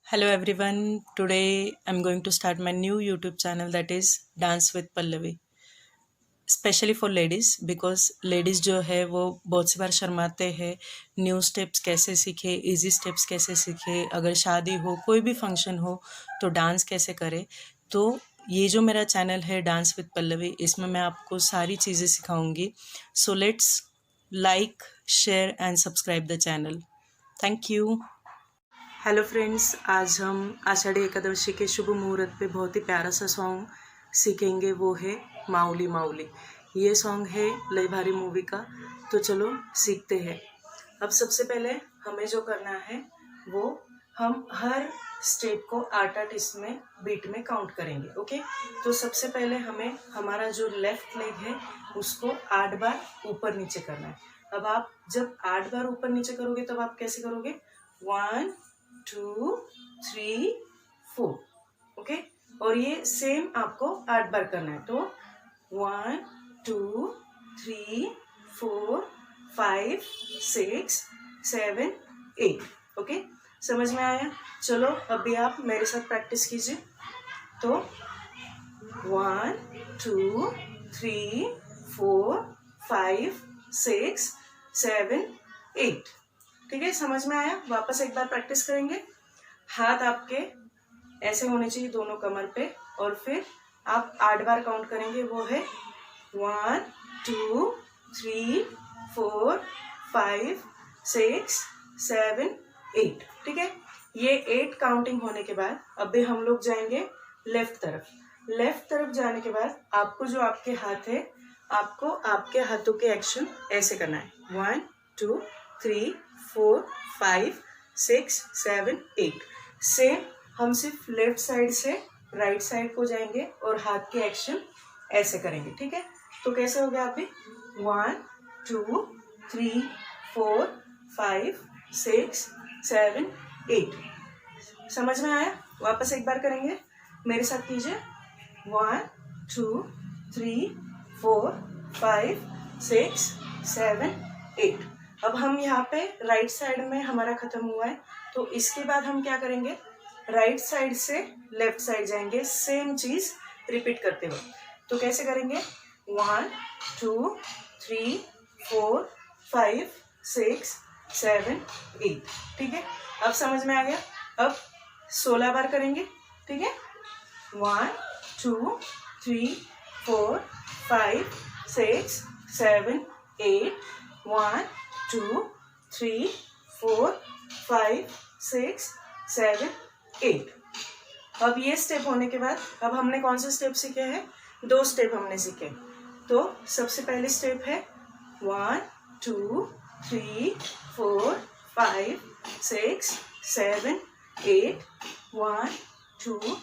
Hello everyone. Today I'm going to start my new YouTube channel that is Dance with Pallavi. Specially for ladies because ladies जो है वो बहुत सी बार शर्माते हैं new steps कैसे सीखे, इजी स्टेप्स कैसे सीखे, अगर शादी हो कोई भी फंक्शन हो तो डांस कैसे करे। तो ये जो मेरा चैनल है डांस विद पल्लवी, इसमें मैं आपको सारी चीज़ें सिखाऊंगी। So let's like, share and subscribe the channel. Thank you. Hello friends, आज हम आषाढ़ी एकादशी के शुभ मुहूर्त पे बहुत ही प्यारा सा सॉन्ग सीखेंगे, वो है माउली माउली। ये सॉन्ग है लय भारी मूवी का। तो चलो सीखते हैं। अब सबसे पहले हमें जो करना है वो हम हर स्टेप को 8-8 इसमें बीट में काउंट करेंगे। ओके, तो सबसे पहले हमें हमारा जो लेफ्ट लेग है उसको 8 बार ऊपर नीचे करना है। अब आप जब 8 बार ऊपर नीचे करोगे तब आप कैसे करोगे? 1 2 3 4। ओके, और ये सेम आपको 8 बार करना है। तो 1 2 3 4 5 6 7 8। ओके, समझ में आया? चलो अभी आप मेरे साथ प्रैक्टिस कीजिए। तो 1 2 3 4 5 6 7 8। ठीक है, समझ में आया? वापस एक बार प्रैक्टिस करेंगे। हाथ आपके ऐसे होने चाहिए दोनों कमर पे, और फिर आप 8 बार काउंट करेंगे। वो है 1 2 3 4 5 6 7 8। ठीक है, ये 8 काउंटिंग होने के बाद अभी हम लोग जाएंगे लेफ्ट तरफ। लेफ्ट तरफ जाने के बाद आपको जो आपके हाथ है, आपको आपके हाथों के एक्शन ऐसे करना है। 1 2 3 4 5 6 7 8। सेम हम सिर्फ लेफ्ट साइड से राइट साइड को जाएंगे और हाथ के एक्शन ऐसे करेंगे। ठीक है, तो कैसे हो गया? अभी 1 2 3 4 5 6 7 8। समझ में आया? वापस एक बार करेंगे, मेरे साथ कीजिए। 1 2 3 4 5 6 7 8। अब हम यहाँ पे राइट साइड में हमारा खत्म हुआ है, तो इसके बाद हम क्या करेंगे? राइट साइड से लेफ्ट साइड जाएंगे, सेम चीज रिपीट करते हुए। तो कैसे करेंगे? 1 2 3 4 5 6 7 8। ठीक है, अब समझ में आ गया? अब 16 बार करेंगे। ठीक है, 1 2 3 4 5 6 7 8 1 2 3 4 5 6 7 8। अब ये स्टेप होने के बाद अब हमने कौन से स्टेप सीखे हैं? 2 स्टेप हमने सीखे। तो सबसे पहले स्टेप है 1 2 3 4 5 6 7 8 1 2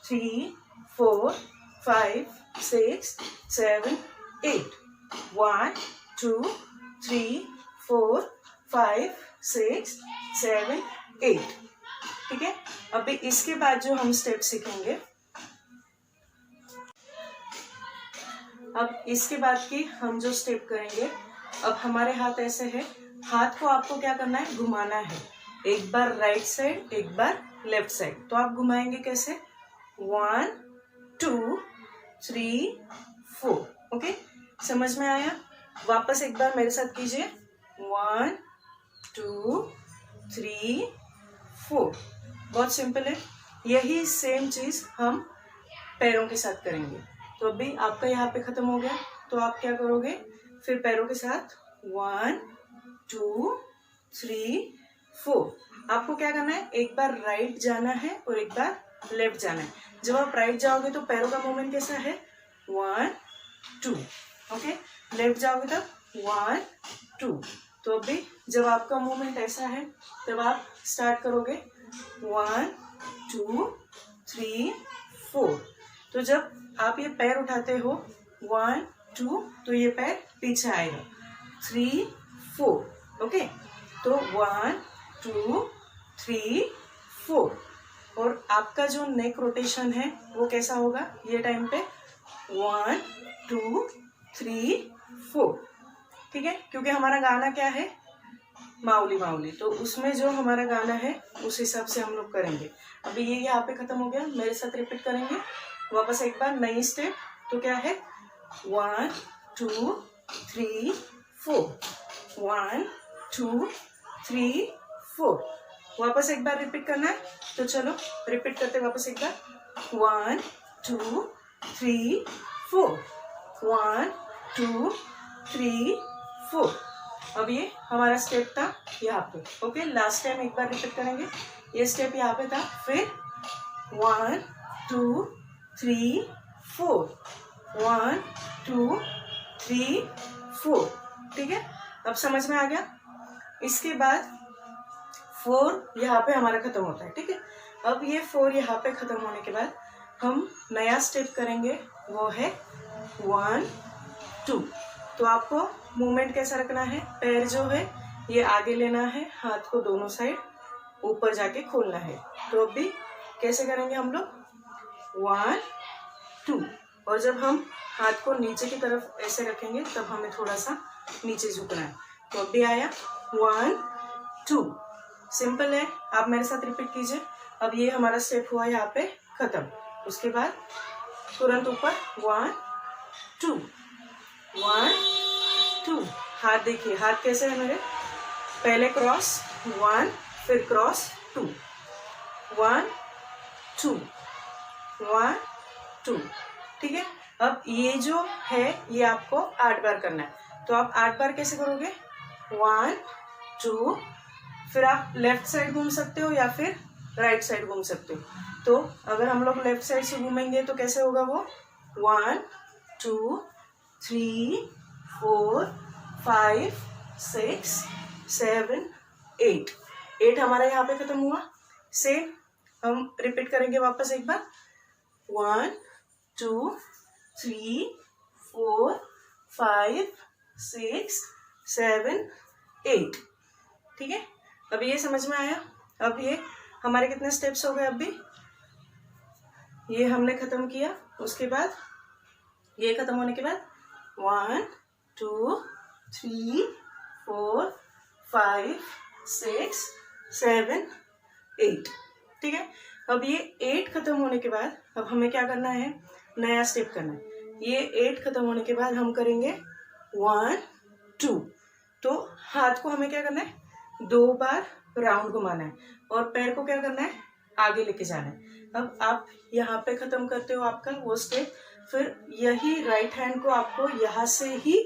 3 4 5 6 7 8 1 2 3 4 5 6 7 8। ठीक है, अभी इसके बाद जो हम स्टेप सीखेंगे, अब इसके बाद की हम जो स्टेप करेंगे, अब हमारे हाथ ऐसे है। हाथ को आपको क्या करना है? घुमाना है। एक बार राइट साइड, एक बार लेफ्ट साइड। तो आप घुमाएंगे कैसे? 1 2 3 4। ओके, समझ में आया? वापस एक बार मेरे साथ कीजिए। 1 2 3 4। बहुत सिंपल है। यही सेम चीज हम पैरों के साथ करेंगे। तो अभी आपका यहाँ पे खत्म हो गया, तो आप क्या करोगे? फिर पैरों के साथ 1 2 3 4। आपको क्या करना है? एक बार राइट जाना है और एक बार लेफ्ट जाना है। जब आप राइट जाओगे तो पैरों का मूवमेंट कैसा है? 1 2। ओके, लेफ्ट जाओगे तब 1 2। तो अभी जब आपका मूवमेंट ऐसा है तब आप स्टार्ट करोगे 1 2 3 4। तो जब आप ये पैर उठाते हो 1 2, तो ये पैर पीछे आएगा 3 4। ओके, तो 1 2 3 4। और आपका जो नेक रोटेशन है वो कैसा होगा ये टाइम पे? 1 2 3 4। ठीक है, क्योंकि हमारा गाना क्या है? माउली माउली, तो उसमें जो हमारा गाना है उस हिसाब से हम लोग करेंगे। अभी ये यहाँ पे खत्म हो गया, मेरे साथ रिपीट करेंगे वापस एक बार नई स्टेप। तो क्या है 1 2 3 4, 1 2 3 4। वापस एक बार रिपीट करना है, तो चलो रिपीट करते वापस एक बार 1 2 3 4, 1 2 3 4। अब ये हमारा स्टेप था यहाँ पे। ओके, लास्ट टाइम एक बार रिपीट करेंगे। ये स्टेप यहाँ पे था, फिर 1 2 3 4, 1 2 3 4। ठीक है, अब समझ में आ गया। इसके बाद 4 यहाँ पे हमारा खत्म होता है। ठीक है, अब ये 4 यहाँ पे खत्म होने के बाद हम नया स्टेप करेंगे, वो है 1 2। तो आपको मूवमेंट कैसा रखना है, पैर जो है ये आगे लेना है, हाथ को दोनों साइड ऊपर जाके खोलना है। तो अभी कैसे करेंगे हम लोग 1 2, और जब हम हाथ को नीचे की तरफ ऐसे रखेंगे तब हमें थोड़ा सा नीचे झुकना है। तो अभी आया 1 2, सिंपल है, आप मेरे साथ रिपीट कीजिए। अब ये हमारा स्टेप हुआ यहाँ पे खत्म। उसके बाद तुरंत ऊपर 1 2 1 2। हाथ देखिए, हाथ कैसे है मेरे, पहले क्रॉस 1, फिर क्रॉस 2, 1 2 1 2। ठीक है, अब ये जो है ये आपको 8 बार करना है। तो आप 8 बार कैसे करोगे 1 2, फिर आप लेफ्ट साइड घूम सकते हो या फिर राइट साइड घूम सकते हो। तो अगर हम लोग लेफ्ट साइड से घूमेंगे तो कैसे होगा वो 1 2 3 4 5 6 7 8। 8 हमारा यहाँ पे खत्म हुआ। सेम हम रिपीट करेंगे वापस एक बार 1 2 3 4 5 6 7 8। ठीक है, अब ये समझ में आया। अब ये हमारे कितने स्टेप्स हो गए, अब भी ये हमने खत्म किया। उसके बाद ये खत्म होने के बाद 1 2 3 4 5 6 7 8। ठीक है, अब ये 8 खत्म होने के बाद अब हमें क्या करना है, नया स्टेप करना है। ये 8 खत्म होने के बाद हम करेंगे 1 2। तो हाथ को हमें क्या करना है, 2 बार राउंड घुमाना है और पैर को क्या करना है, आगे लेके जाना है। अब आप यहाँ पे खत्म करते हो आपका वो स्टेप, फिर यही राइट हैंड को आपको यहाँ से ही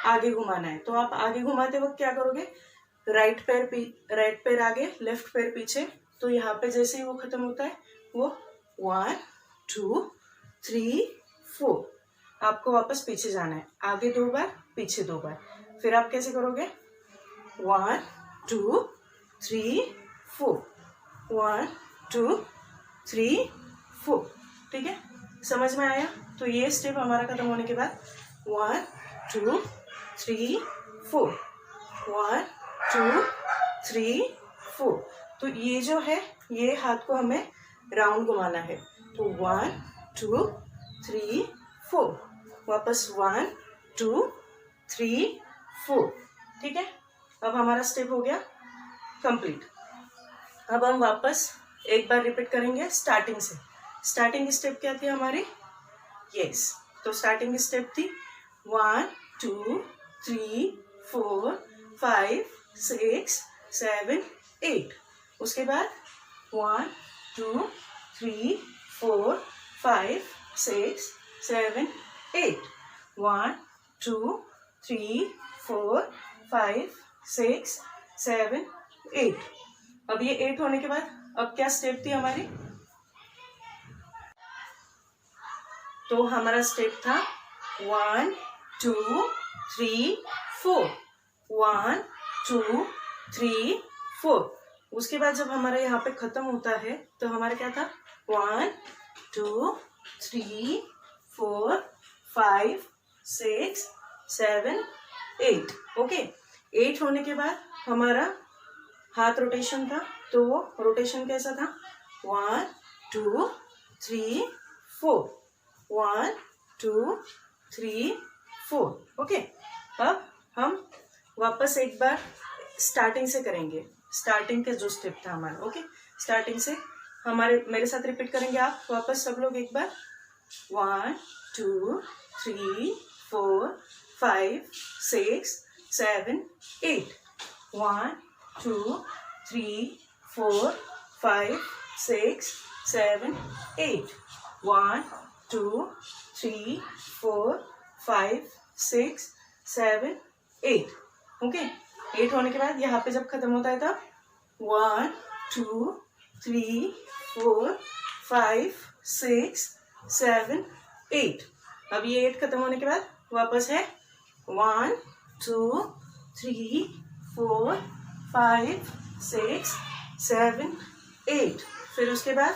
आगे घुमाना है। तो आप आगे घुमाते वक्त क्या करोगे, राइट पैर आगे, लेफ्ट पैर पीछे। तो यहाँ पे जैसे ही वो खत्म होता है वो 1 2 3 4, आपको वापस पीछे जाना है, आगे 2 बार पीछे 2 बार। फिर आप कैसे करोगे 1 2 3 4, 1 2 3 4। ठीक है, समझ में आया। तो ये स्टेप हमारा खत्म होने के बाद 1 2 3 4, 1 2 3 4। तो ये जो है ये हाथ को हमें राउंड घुमाना है। तो 1 2 3 4, वापस 1 2 3 4। ठीक है, अब हमारा स्टेप हो गया कंप्लीट। अब हम वापस एक बार रिपीट करेंगे स्टार्टिंग से। स्टार्टिंग स्टेप क्या थी हमारी, यस, तो स्टार्टिंग स्टेप थी 1 2 3 4 5 6 7 8। उसके बाद 1 2 3 4 5 6 7 8, 1 2 3 4 5 6 7 8। अब ये 8 होने के बाद अब क्या स्टेप थी हमारी, तो हमारा स्टेप था 1 2 3 4, 1 2 3 4। उसके बाद जब हमारा यहाँ पे खत्म होता है तो हमारा क्या था 1 2 3 4 5 6 7 8। ओके, 8 होने के बाद हमारा हाथ रोटेशन था। तो वो रोटेशन कैसा था 1 2 3 4, 1 2 3 4। ओके, अब हम वापस एक बार स्टार्टिंग से करेंगे, स्टार्टिंग का जो स्टेप था हमारा। ओके, स्टार्टिंग से हमारे मेरे साथ रिपीट करेंगे आप वापस सब लोग एक बार। 1 2 3 4 5 6 7 8। 1 2 3 4 5 6 7 8। 1 2 3 4 5 6 7 8। ओके, 8 होने के बाद यहाँ पे जब खत्म होता है तब 1 2 3 4 5 6 7 8। अब ये 8 खत्म होने के बाद वापस है 1 2 3 4 5 6 7 8। फिर उसके बाद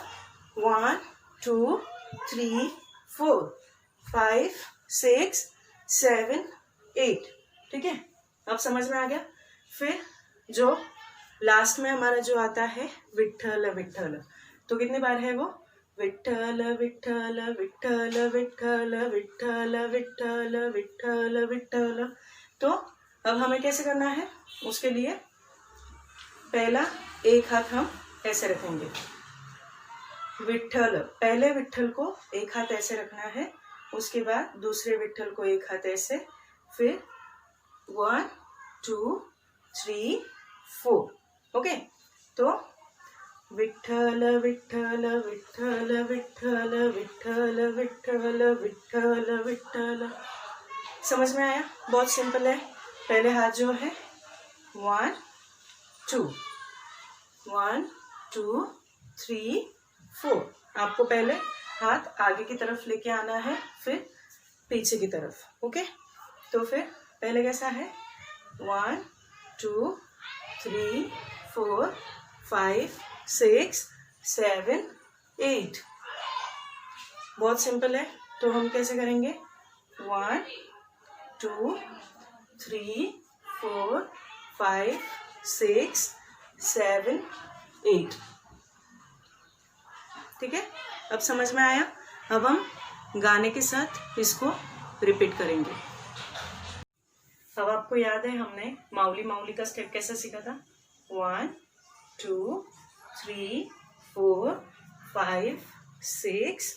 1 2 3 4 5 6 7 8। ठीक है, अब समझ में आ गया। फिर जो लास्ट में हमारा जो आता है विठ्ठल विठ्ठल, तो कितनी बार है वो? विठ्ठल विठ्ठल विठ्ठल विठ्ठल विठ्ठल विठ्ठल विठ्ठल विठ्ठल। तो अब हमें कैसे करना है, उसके लिए पहला एक हाथ हम ऐसे रखेंगे, विठ्ठल, पहले विठ्ठल को एक हाथ ऐसे रखना है, उसके बाद दूसरे विठ्ठल को एक हाथ ऐसे, फिर 1 2 3 4। ओके, तो विठ्ठल विठ्ठल विठ्ठल विठ्ठल विठ्ठल विठ्ठल विठ्ठल विठ्ठल। समझ में आया? बहुत सिंपल है। पहले हाथ जो है 1 2 1 2 3 4। आपको पहले हाथ आगे की तरफ लेके आना है, फिर पीछे की तरफ। ओके, तो फिर पहले कैसा है 1 2 3 4 5 6 7 8। बहुत सिंपल है। तो हम कैसे करेंगे 1 2 3 4 5 6 7 8। ठीक है, अब समझ में आया। अब हम गाने के साथ इसको रिपीट करेंगे। अब आपको याद है हमने माउली माउली का स्टेप कैसे सीखा था? 1 2 3 4 5 6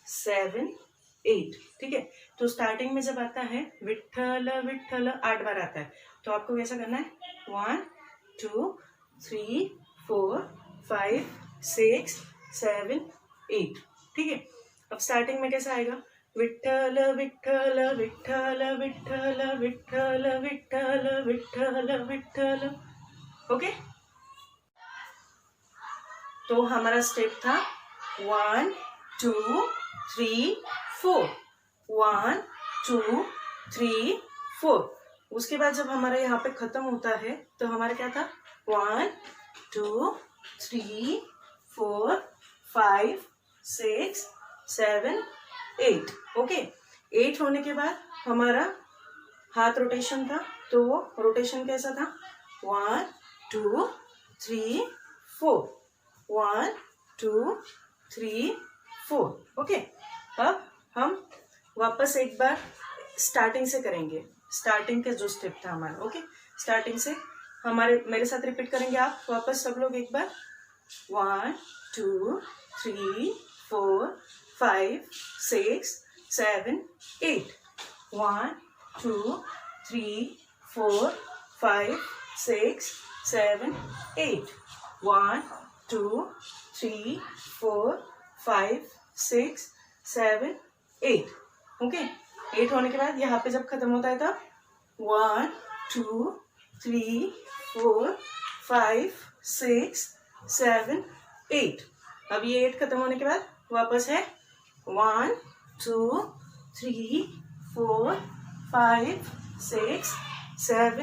7 8। ठीक है, तो स्टार्टिंग में जब आता है विठ्ठल विठ्ठल 8 बार आता है, तो आपको कैसा करना है 1 2 3 4 5 6 7 8। ठीक है, अब स्टार्टिंग में कैसा आएगा विठ्ठल विठ्ठल विठ्ठल विठ्ठल विठ्ठल विठ्ठल विठ्ठल विठ्ठल। ओके, तो हमारा स्टेप था 1 2 3 4 1 2 3 4। उसके बाद जब हमारा यहाँ पे खत्म होता है तो हमारा क्या था 1 2 3 4 5 6 7 8। ओके, 8 होने के बाद हमारा हाथ रोटेशन था, तो वो रोटेशन कैसा था 1 2 3 4 1 2 3 4। ओके, अब हम वापस एक बार स्टार्टिंग से करेंगे, स्टार्टिंग का जो स्टेप था हमारा। ओके, स्टार्टिंग से मेरे साथ रिपीट करेंगे आप वापस सब लोग एक बार। 1 2 3 4 5 6 7 8। 1 2 3 4 5 6 7 8। 1 2 3 4 5 6 7 8। ओके, 8 होने के बाद यहाँ पे जब खत्म होता है तब 1 2 3 4 5 6 7 8। अब ये 8 खत्म होने के बाद वापस है 1 2 3 4 5 6 7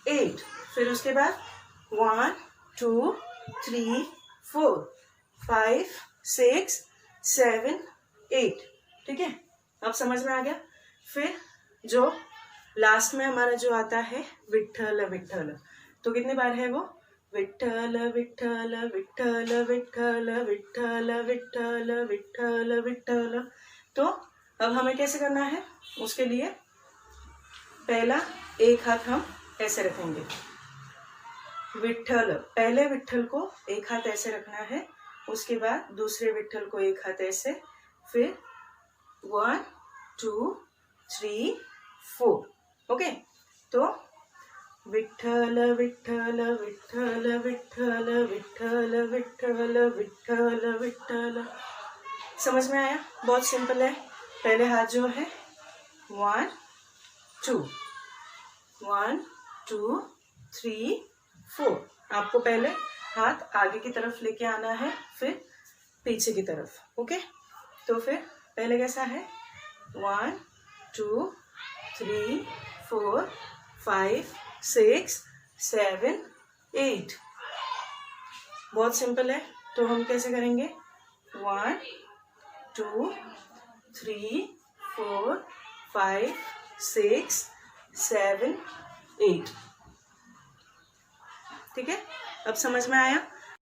8। फिर उसके बाद 1 2 3 4 5 6 7 8। ठीक है, अब समझ में आ गया। फिर जो लास्ट में हमारा जो आता है विठ्ठल विठ्ठल, तो कितनी बार है वो? विठ्ठल विठ्ठल विठ्ठल विठ्ठल विठ्ठल विठ्ठल विठ्ठल विठ्ठल। तो अब हमें कैसे करना है, उसके लिए पहला एक हाथ हम ऐसे रखेंगे, विठ्ठल, पहले विठ्ठल को एक हाथ ऐसे रखना है, उसके बाद दूसरे विठ्ठल को एक हाथ ऐसे, फिर 1 2 3 4। ओके, तो विठ्ठल विठ्ठल विठ्ठल विठ्ठल विठ्ठल विठ्ठल विठ्ठल विठ्ठल। समझ में आया? बहुत सिंपल है। पहले हाथ जो है 1 2 1 2 3 4। आपको पहले हाथ आगे की तरफ लेके आना है, फिर पीछे की तरफ। ओके, तो फिर पहले कैसा है 1 2 3 4 5 6 7 8। बहुत सिंपल है। तो हम कैसे करेंगे 1 2 3 4 5 6 7 8। ठीक है, अब समझ में आया?